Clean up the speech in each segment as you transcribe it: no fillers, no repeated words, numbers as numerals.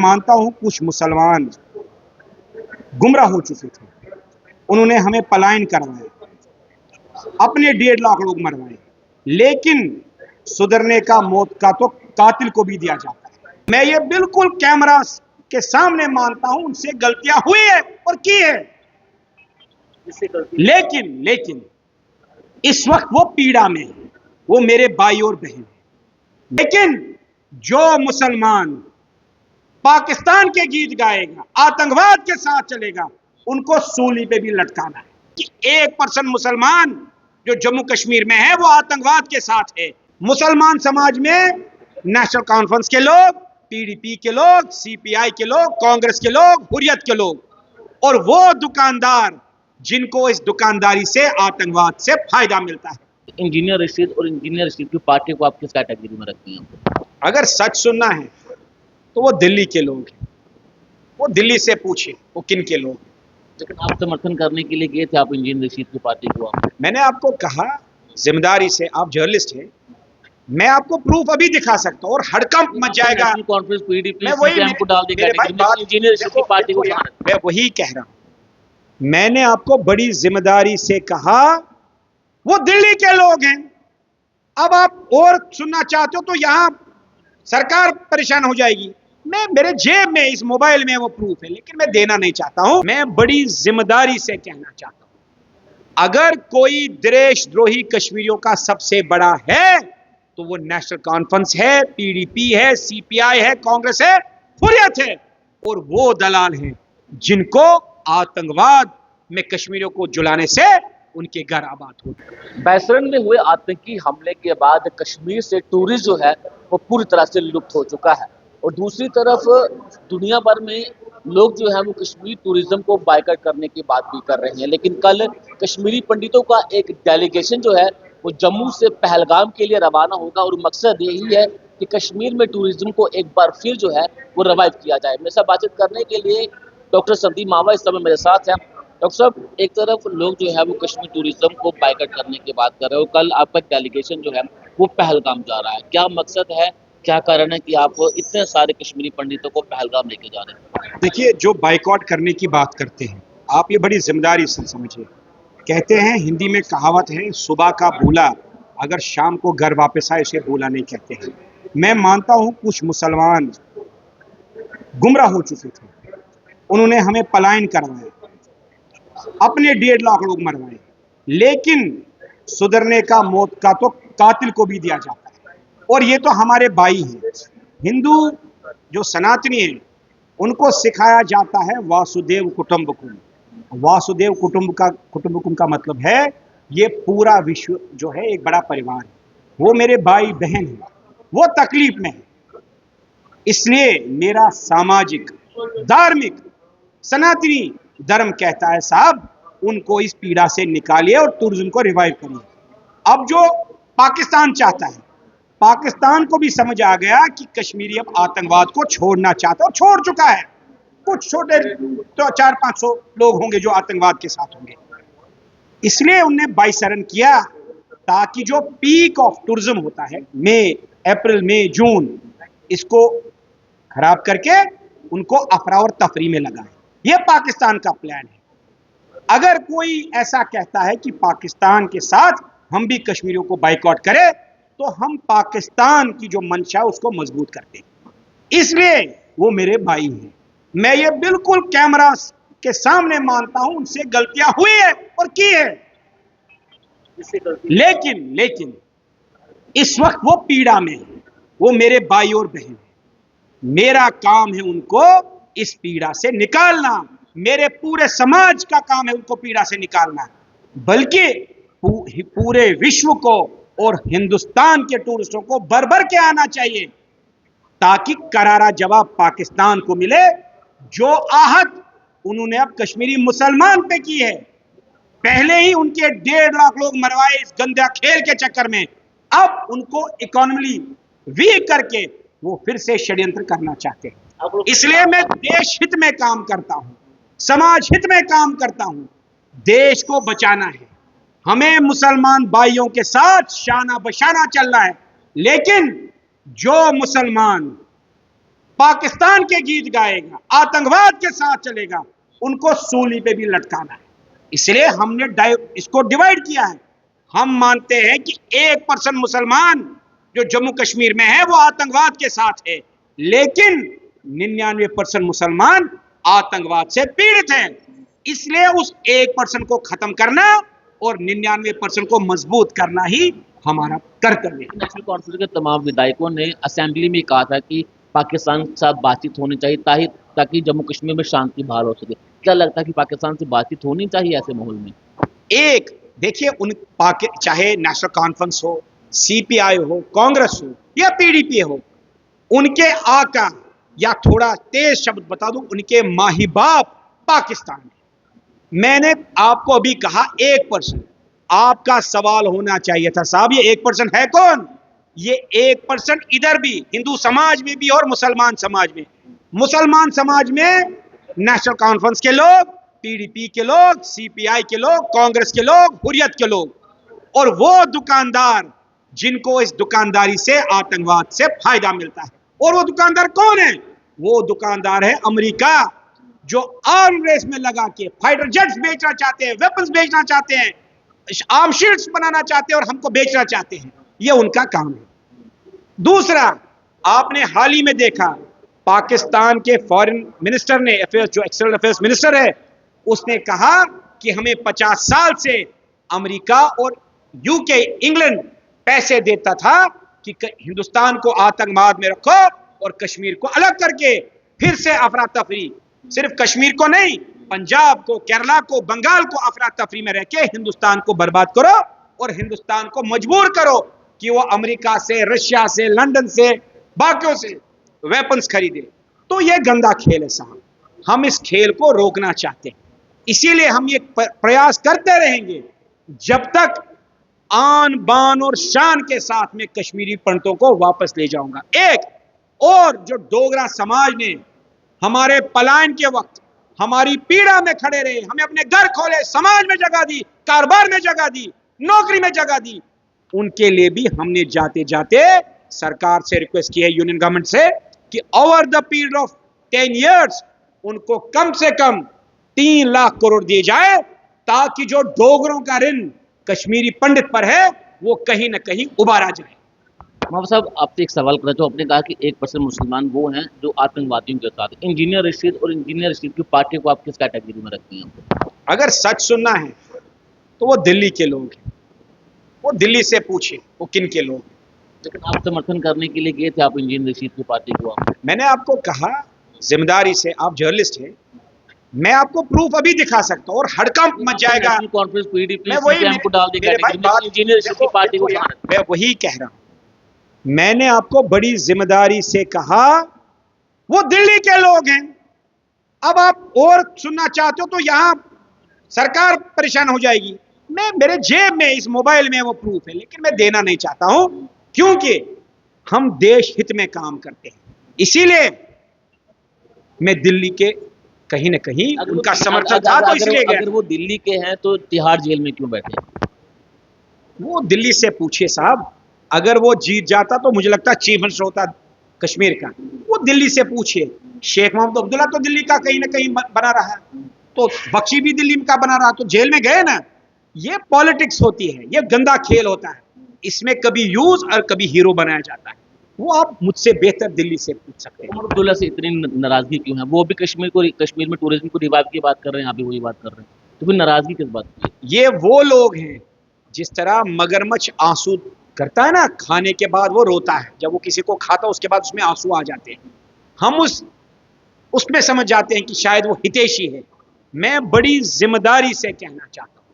मानता हूं कुछ मुसलमान गुमराह हो चुके थे, उन्होंने हमें पलायन करवाया, अपने 1.5 लाख लोग मरवाए, लेकिन सुधरने का मौत का तो कातिल को भी दिया जाता है। मैं ये बिल्कुल कैमरा के सामने मानता हूं उनसे गलतियां हुई है और की है, लेकिन इस वक्त वो पीड़ा में है, वो मेरे भाई और बहन है। लेकिन जो मुसलमान पाकिस्तान के गीत गाएगा, आतंकवाद के साथ चलेगा, उनको सूली पे भी लटकाना है कि 1% मुसलमान जो जम्मू कश्मीर में है वो आतंकवाद के साथ है। मुसलमान समाज में नेशनल कॉन्फ्रेंस के लोग, पीडीपी के लोग, सीपीआई के लोग, कांग्रेस के लोग, हुर्रियत के लोग और वो दुकानदार जिनको इस दुकानदारी से आतंकवाद से फायदा मिलता है। इंजीनियर रशीद और इंजीनियर रशीद की पार्टी को आप किस कैटेगरी में रखते हैं? अगर सच सुनना है तो वो दिल्ली के लोग हैं, वो दिल्ली से पूछे वो किन के लोग। लेकिन आप समर्थन करने के लिए गए थे आप इंजीनियर रशीद की पार्टी को? मैंने आपको कहा जिम्मेदारी से, आप जर्नलिस्ट हैं, मैं आपको प्रूफ अभी दिखा सकता हूँ और हड़कंप मच जाएगा। कॉन्फ्रेंस पीडीपी मैं वही सीपीएम को डाल देगा, इंजीनियर रशीद की पार्टी को। मैं वही कह रहा हूं, मैंने आपको बड़ी जिम्मेदारी से कहा वो दिल्ली के लोग हैं। अब आप और सुनना चाहते हो तो यहां सरकार परेशान हो जाएगी। मैं मेरे जेब में इस मोबाइल में वो प्रूफ है, लेकिन मैं देना नहीं चाहता हूं। मैं बड़ी जिम्मेदारी से कहना चाहता हूं, अगर कोई देशद्रोही कश्मीरियों का सबसे बड़ा है तो वो नेशनल कॉन्फ्रेंस है, पीडीपी है, सीपीआई है, कांग्रेस है, हुर्रियत है, और वो दलाल हैं जिनको आतंकवाद में कश्मीरियों को जुलाने से उनके घर आबाद हो। बैसरन में हुए आतंकी हमले के बाद कश्मीर से टूरिस्ट जो है वो पूरी तरह से लुप्त हो चुका है, और दूसरी तरफ दुनिया भर में लोग जो है वो कश्मीर टूरिज्म को बायकॉट करने की बात भी कर रहे हैं। लेकिन कल कश्मीरी पंडितों का एक डेलीगेशन जो है वो जम्मू से पहलगाम के लिए रवाना होगा, और मकसद यही है कि कश्मीर में टूरिज्म को एक बार फिर जो है वो रिवाइव किया जाए। मेरे साथ बातचीत करने के लिए डॉक्टर संदीप मावा इस समय मेरे साथ हैं। डॉक्टर साहब, एक तरफ लोग जो है वो कश्मीर टूरिज्म को बायकॉट करने की बात कर रहे हो, कल आपका डेलीगेशन जो है वो पहलगाम जा रहा है, क्या मकसद है, क्या कारण है कि आप इतने सारे कश्मीरी पंडितों को पहलगाम लेके जा रहे हैं? देखिए, जो बाइकआउट करने की बात करते हैं आप, ये बड़ी जिम्मेदारी से समझिए। कहते हैं, हिंदी में कहावत है, सुबह का भूला अगर शाम को घर वापस आए उसे भूला नहीं कहते हैं। मैं मानता हूं कुछ मुसलमान गुमराह हो चुके थे, उन्होंने हमें पलायन करवाया, अपने 1.5 लाख लोग मरवाए, लेकिन सुधरने का मौत का तो कातिल को भी दिया जाता है। और ये तो हमारे भाई हैं। हिंदू जो सनातनी हैं उनको सिखाया जाता है वासुदेव कुटुंबकम। वासुदेव कुटुंबकम का मतलब है ये पूरा विश्व जो है एक बड़ा परिवार है, वो मेरे भाई बहन हैं, वो तकलीफ में है। इसलिए मेरा सामाजिक, धार्मिक, सनातनी धर्म कहता है, साहब उनको इस पीड़ा से निकालिए और टूरिज्म को रिवाइव करिए। अब जो पाकिस्तान चाहता है, पाकिस्तान को भी समझ आ गया कि कश्मीरी अब आतंकवाद को छोड़ना चाहता है और छोड़ चुका है। कुछ छोटे तो 400-500 लोग होंगे जो आतंकवाद के साथ होंगे, इसलिए उनने बाइसरन किया ताकि जो पीक ऑफ टूरिज्म होता है मई, अप्रैल, मई, जून, इसको खराब करके उनको अफरा और तफरी में लगाएं। यह पाकिस्तान का प्लान है। अगर कोई ऐसा कहता है कि पाकिस्तान के साथ हम भी कश्मीरियों को बाइकआउट करें, तो हम पाकिस्तान की जो मंशा उसको मजबूत करते हैं। इसलिए वो मेरे भाई हैं। मैं ये बिल्कुल कैमरा के सामने मानता हूं उनसे गलतियां हुई है और की है, लेकिन इस वक्त वो पीड़ा में है, वो मेरे भाई और बहन है। मेरा काम है उनको इस पीड़ा से निकालना, मेरे पूरे समाज का काम है उनको पीड़ा से निकालना, बल्कि पूरे विश्व को और हिंदुस्तान के टूरिस्टों को भर भर के आना चाहिए ताकि करारा जवाब पाकिस्तान को मिले। जो आहत उन्होंने अब कश्मीरी मुसलमान पे की है, पहले ही उनके 1.5 लाख लोग मरवाए इस गंदा खेल के चक्कर में, अब उनको इकोनॉमी वीक करके वो फिर से षड्यंत्र करना चाहते हैं। इसलिए मैं देश हित में काम करता हूं, समाज हित में काम करता हूं। देश को बचाना है, हमें मुसलमान भाइयों के साथ शाना बशाना चलना है, लेकिन जो मुसलमान पाकिस्तान के गीत गाएगा, आतंकवाद के साथ चलेगा, उनको सूली पे भी लटकाना है। इसलिए हमने इसको डिवाइड किया है। हम मानते हैं कि 1% मुसलमान जो जम्मू कश्मीर में है वो आतंकवाद के साथ है, लेकिन 99% मुसलमान आतंकवाद से पीड़ित हैं। इसलिए उस 1% को खत्म करना और 99% को मजबूत करना ही हमारा कर्तव्य है। नेशनल कॉन्फ्रेंस के तमाम विधायकों ने असेंबली में कहा था कि पाकिस्तान के साथ बातचीत होनी चाहिए ताकि जम्मू कश्मीर में शांति बहाल हो सके। क्या लगता है कि पाकिस्तान से बातचीत होनी चाहिए ऐसे माहौल में? एक देखिए, चाहे नेशनल कॉन्फ्रेंस हो, सीपीआई हो, कांग्रेस हो या पीडीपी हो, उनके आका, या थोड़ा तेज शब्द बता दूं, उनके माही बाप पाकिस्तान है। मैंने आपको अभी कहा 1%। आपका सवाल होना चाहिए था, साहब ये 1% है कौन? ये 1% इधर भी हिंदू समाज में भी और मुसलमान समाज में। मुसलमान समाज में नेशनल कॉन्फ्रेंस के लोग, पीडीपी के लोग, सीपीआई के लोग, कांग्रेस के लोग, हुर्रियत के लोग, और वो दुकानदार जिनको इस दुकानदारी से, आतंकवाद से फायदा मिलता है। और वो दुकानदार कौन है? वो दुकानदार है अमेरिका, जो आर्म रेस में लगा के फाइटर जेट्स बेचना चाहते हैं, वेपन्स बेचना चाहते हैं, आर्म शील्ड्स बनाना चाहते हैं और हमको बेचना चाहते हैं। ये उनका काम है। दूसरा, आपने हाल ही में देखा, पाकिस्तान के फॉरेन मिनिस्टर ने, जो एक्सटर्नल अफेयर्स मिनिस्टर है, उसने कहा कि हमें 50 साल से अमेरिका और यूके, इंग्लैंड पैसे देता था कि हिंदुस्तान को आतंकवाद में रखो और कश्मीर को अलग करके फिर से अफरा तफरी, सिर्फ कश्मीर को नहीं, पंजाब को, केरला को, बंगाल को अफरा तफरी में रह के हिंदुस्तान को बर्बाद करो और हिंदुस्तान को मजबूर करो कि वो अमेरिका से, रशिया से, लंदन से, बाकियों से वेपन्स खरीदे। तो ये गंदा खेल है साहब, हम इस खेल को रोकना चाहते हैं। इसीलिए हम ये प्रयास करते रहेंगे जब तक आन बान और शान के साथ में कश्मीरी पंडितों को वापस ले जाऊंगा। एक और, जो डोगरा समाज ने हमारे पलायन के वक्त हमारी पीड़ा में खड़े रहे, हमें अपने घर खोले, समाज में जगह दी, कारोबार में जगह दी, नौकरी में जगह दी, उनके लिए भी हमने जाते जाते सरकार से रिक्वेस्ट की है, यूनियन गवर्नमेंट से, कि over the period of 10 years उनको कम से कम 3 लाख करोड़ दिए जाए, ताकि जो डोगरों का ऋण कश्मीरी पंडित पर है वो कहीं ना कहीं उबारा जाए। मोहम्मद साहब, आपसे एक सवाल करना चाहूँ। आपने कहा कि 1% मुसलमान वो हैं जो आतंकवादियों के साथ। इंजीनियर रशीद और इंजीनियर रशीद की पार्टी को आप किस कैटेगरी में रखते हैं? अगर सच सुनना है तो वो दिल्ली के लोग हैं, वो दिल्ली से पूछे वो किन के लोग हैं। लेकिन आप समर्थन करने के लिए गए थे, आप इंजीनियर रशीद की पार्टी को। मैंने आपको कहा जिम्मेदारी से, आप जर्नलिस्ट हैं, मैं आपको प्रूफ अभी दिखा सकता हूं, और हड़कंप मच जाएगा। कॉन्फ्रेंस पीडीपी मैं वही इंजीनियर रशीद की पार्टी को। मैं वही कह रहा हूं, मैंने आपको बड़ी जिम्मेदारी से कहा वो दिल्ली के लोग हैं। अब आप और सुनना चाहते हो तो यहां सरकार परेशान हो जाएगी। मेरे जेब में, इस मोबाइल में वो प्रूफ है, लेकिन मैं देना नहीं चाहता हूं, क्योंकि हम देश हित में काम करते हैं। इसीलिए मैं दिल्ली के कहीं ना कहीं उनका समर्थन था, तो इसलिए गया। अगर वो दिल्ली के हैं तो तिहाड़ जेल में क्यों बैठे? वो दिल्ली से पूछिए साहब, अगर वो जीत जाता तो मुझे लगता चीफ मिनिस्टर होता कश्मीर का। वो दिल्ली से पूछिए, शेख मोहम्मद अब्दुल्ला तो दिल्ली का कहीं ना कहीं बना रहा, तो बख्शी भी दिल्ली का बना रहा, तो जेल में गए ना। ये पॉलिटिक्स होती है, ये गंदा खेल होता है, इसमें कभी यूज और कभी हीरो बनाया जाता है। वो आप मुझसे बेहतर दिल्ली से पूछ सकते हैं। अब्दुल्ला से इतनी नाराजगी क्यों है? वो भी कश्मीर में टूरिज्म को रिवाइव की बात कर रहे हैं, आप भी वही बात कर रहे हैं, तो फिर नाराजगी किस बात की? ये वो लोग हैं, जिस तरह मगरमच्छ आंसू करता है ना, खाने के बाद वो रोता है, जब वो किसी को खाता है उसके बाद उसमें आंसू आ जाते हैं, हम उसमें समझ जाते हैं कि शायद वो हितैषी है। मैं बड़ी जिम्मेदारी से कहना चाहता हूं,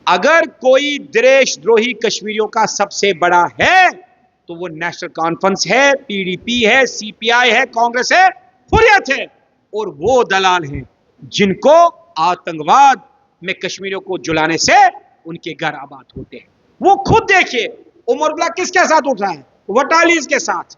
अगर कोई देशद्रोही कश्मीरियों का सबसे बड़ा है तो वो नेशनल कॉन्फ्रेंस है, पीडीपी है, सीपीआई है, कांग्रेस है, हुर्रियत है, और वो दलाल हैं जिनको आतंकवाद में कश्मीरियों को जुलाने से उनके घर आबाद होते हैं। वो खुद देखिए, उमर अब्दुल्ला किसके साथ उठ रहा है? वटालीज के साथ,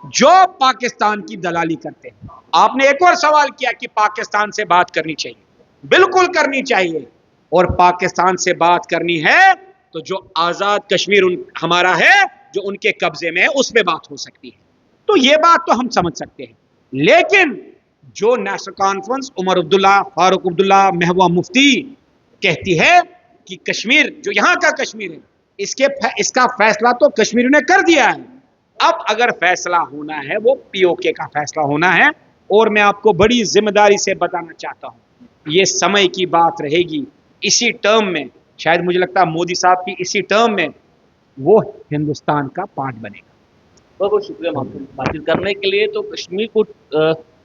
जो पाकिस्तान की दलाली करते हैं। आपने एक और सवाल किया कि पाकिस्तान से बात करनी चाहिए, बिल्कुल करनी चाहिए, और पाकिस्तान से बात करनी है तो जो आजाद कश्मीर हमारा है, जो उनके कब्जे में है, उसमें बात हो सकती है। तो ये बात तो हम समझ सकते हैं, लेकिन जो नेशनल कॉन्फ्रेंस उमर अब्दुल्ला, फारूक अब्दुल्ला, महबूबा मुफ्ती कहती है कि कश्मीर जो यहां का कश्मीर है, इसका फैसला तो कश्मीर ने कर दिया है, अब अगर फैसला होना है वो पीओके का फैसला होना है। और मैं आपको बड़ी जिम्मेदारी से बताना चाहता हूं, ये समय की बात रहेगी, इसी टर्म में, शायद मुझे लगता है मोदी साहब की इसी टर्म में वो हिंदुस्तान का पार्ट बनेगा। बहुत बहुत शुक्रिया बातचीत करने के लिए। तो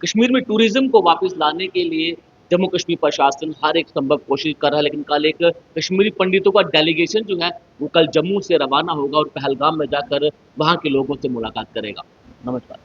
कश्मीर में टूरिज्म को वापस लाने के लिए जम्मू कश्मीर प्रशासन हर एक संभव कोशिश कर रहा है, लेकिन कल एक कश्मीरी पंडितों का डेलीगेशन जो है वो कल जम्मू से रवाना होगा और पहलगाम में जाकर वहां के लोगों से मुलाकात करेगा। नमस्कार।